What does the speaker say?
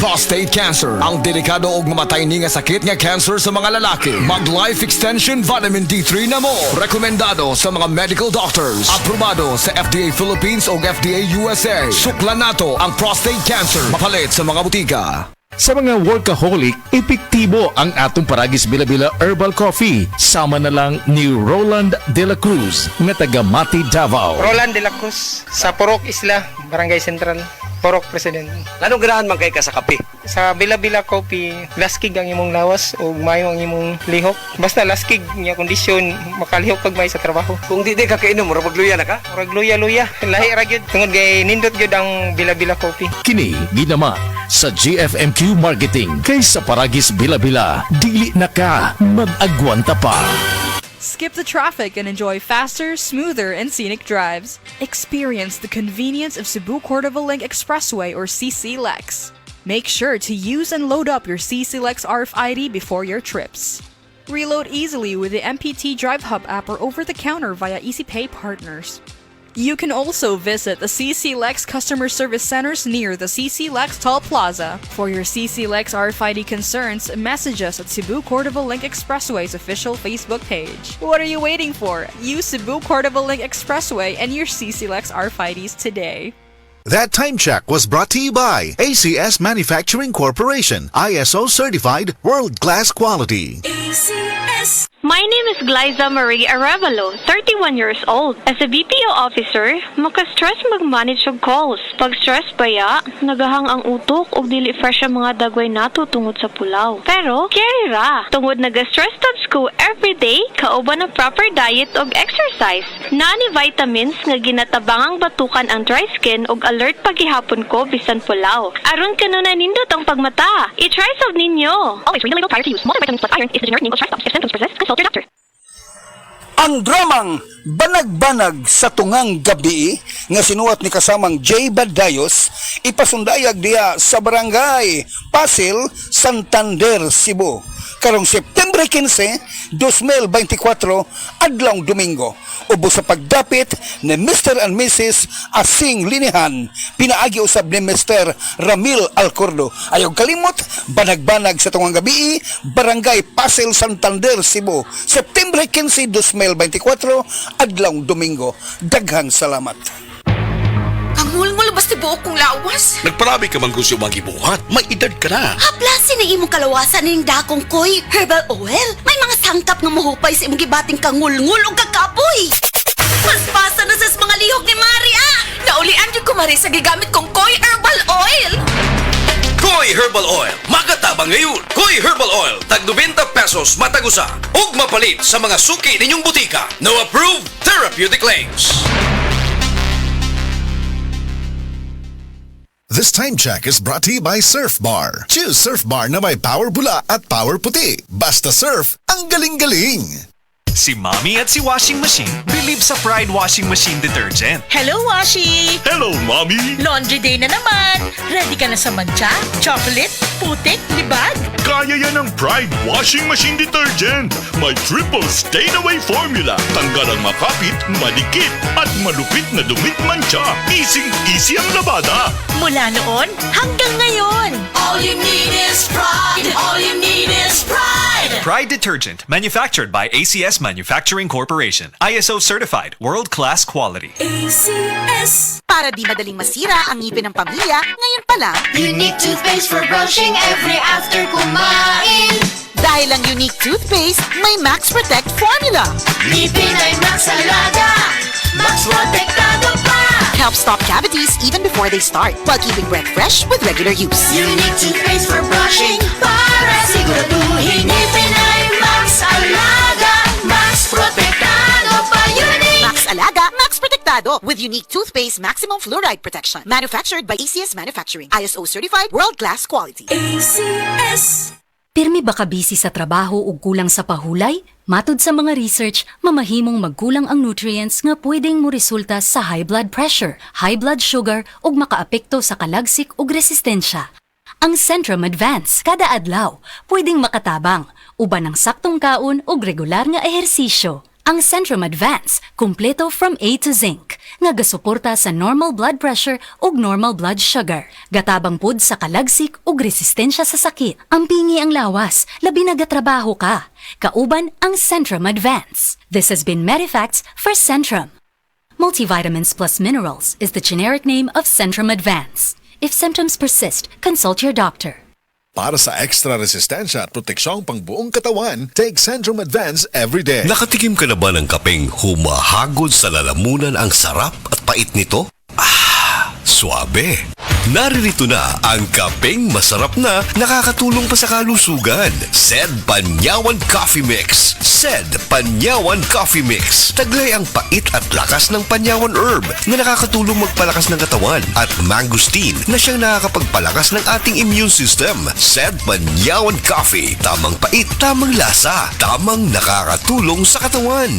prostate cancer. Ang delikado ug mamatay ni nga sakit nga cancer sa mga lalaki. Mag Life Extension Vitamin D3 na mo. Rekomendado sa mga medical doctors. Aprobado sa FDA Philippines ug FDA USA. Suklan nato ang prostate cancer. Mapalit sa mga butika. Sa mga workaholic, epektibo ang atong Paragis Bila-Bila Herbal Coffee. Sama na lang ni Roland De La Cruz, nga taga Mati, Davao. Roland De La Cruz, sa Purok Isla, Barangay Central, Purok President. Anong ganahan man kay ka sa kape? Sa Bila-Bila Coffee, laskig ang imong lawas o mayo ang imong lihok. Basta laskig niya kondisyon, makalihok pag may sa trabaho. Kung di ka kainom, magluya na ka? Murag luya-luya, lahi ra gyud. Tungod kay nindot gyud ang Bila-Bila Coffee. Kini ginama sa GFMQ Marketing. Kay sa Paragis Bila-Bila, dili na ka mag-agwanta pa. Skip the traffic and enjoy faster, smoother, and scenic drives. Experience the convenience of Cebu Cordova Link Expressway or CC Lex. Make sure to use and load up your CC Lex RFID before your trips. Reload easily with the MPT Drive Hub app or over-the-counter via EasyPay partners. You can also visit the CC Lex customer service centers near the CC Lex Toll Plaza. For your CC Lex RFID concerns, message us at Cebu Cordova Link Expressway's official Facebook page. What are you waiting for? Use Cebu Cordova Link Expressway and your CC Lex RFIDs today. That time check was brought to you by ACS Manufacturing Corporation, ISO certified world-class quality. ACS. My name is Glyza Marie Arevalo, 31 years old. As a BPO officer, maka-stress mag-manage og calls. Pag stress baya, nagahang ang utok ug dili fresh ang mga dagway nato tungod sa pulaw. Pero, carry ra. Tungod naga-stress tabs ko everyday, kauban ang proper diet ug exercise. Nani vitamins nga ginatabangang batukan ang dry skin ug alert paghihapon ko bisan pulaw. Aron kanuna nindot ang pagmata. I-try solve ninyo. Always read the label prior to use. Multivitamins plus iron is the generic name of stress tabs. If symptoms persist, consult your doctor. Ang dramang Banag-Banag sa Tungang Gabi nga sinuwat ni kasamang J. Badayos ipasundayag diya sa barangay Pasil, Santander, Cebu. Karong September 15, 2024, adlong Domingo. Ubos sa pagdapit ni Mr. and Mrs. Asing Linihan, pinaagi usab ni Mr. Ramil Alcordo. Ayaw kalimot, Banag-Banag sa Tungang Gabi, Barangay Pasil, Santander, Cebu. September 15, 2024, adlong Domingo. Daghang salamat. Angul-ngul basta buok kong lawas. Nagparabi ka man kung siya magibuhat. May edad ka na. Haplasin na imong kalawasan ng dakong koy herbal oil. May mga sangkap nga mahupay sa imong gibating kangul-ngul o kakapoy. Paspasa na sa mga lihok ni Maria. Naulian yung kumari sa gigamit kong koy herbal oil. Koy Herbal Oil. Magatabang ngayon. Koy Herbal Oil. Tag 90 pesos matagusa. Ug mapalit sa mga suki ninyong butika. No approved therapeutic claims. This time check is brought to you by Surf Bar. Choose Surf Bar na may power bula at power puti. Basta surf, ang galing-galing! Si Mommy at si Washing Machine believe sa Pride Washing Machine Detergent. Hello, Washi! Hello, Mommy! Laundry day na naman! Ready ka na sa mancha, chocolate, putik, libag? Kaya yan ang Pride Washing Machine Detergent. May triple stain-away formula. Tanggal ang makapit, malikit, at malupit na dumit mancha. Easy ang labada. Mula noon hanggang ngayon. All you need is pride. All you need is pride. Pride Detergent, manufactured by ACS Manufacturing Corporation. ISO certified, world-class quality. ACS. Para di madaling masira ang ngipin ng pamilya, ngayon pa lang. Unique toothpaste for brushing every after kumain. Dahil ang unique toothpaste, may Max Protect formula. Ngipin ay Max Alaga. Max Protectado pa. Helps stop cavities even before they start, while keeping breath fresh with regular use. Unique toothpaste for brushing para siguraduhin ngipin ay Max Alaga. Max Protectado pa. Unique Max Alaga, Max Protectado with unique toothpaste maximum fluoride protection. Manufactured by ACS Manufacturing. ISO certified, world-class quality. ACS. Pirmi ba ka busy sa trabaho o kulang sa pahulay? Matud sa mga research, mamahimong magkulang ang nutrients nga pwedeng mo resulta sa high blood pressure, high blood sugar ug makaapekto sa kalagsik ug resistensya. Ang Centrum Advance kada adlaw pwedeng makatabang uban ng saktong kaon ug regular nga ehersisyo. Ang Centrum Advance, kumpleto from A to Zinc, nga gasuporta sa normal blood pressure ug normal blood sugar. Gatabang pud sa kalagsik ug resistensya sa sakit. Ampingi ang lawas, labi na gatrabaho ka. Kauban ang Centrum Advance. This has been Medifacts for Centrum. Multivitamins plus minerals is the generic name of Centrum Advance. If symptoms persist, consult your doctor. Para sa extra resistensya at proteksyong pang buong katawan, take Centrum Advance every day. Nakatikim ka na ba ng kapeng humahagod sa lalamunan ang sarap at pait nito? Suabe! Naririto na ang kapeng masarap na nakakatulong pa sa kalusugan. Sed Panyawan Coffee Mix. Sed Panyawan Coffee Mix. Taglay ang pait at lakas ng Panyawan Herb na nakakatulong magpalakas ng katawan at mangosteen na siyang nakakapagpalakas ng ating immune system. Sed Panyawan Coffee. Tamang pait, tamang lasa, tamang nakakatulong sa katawan.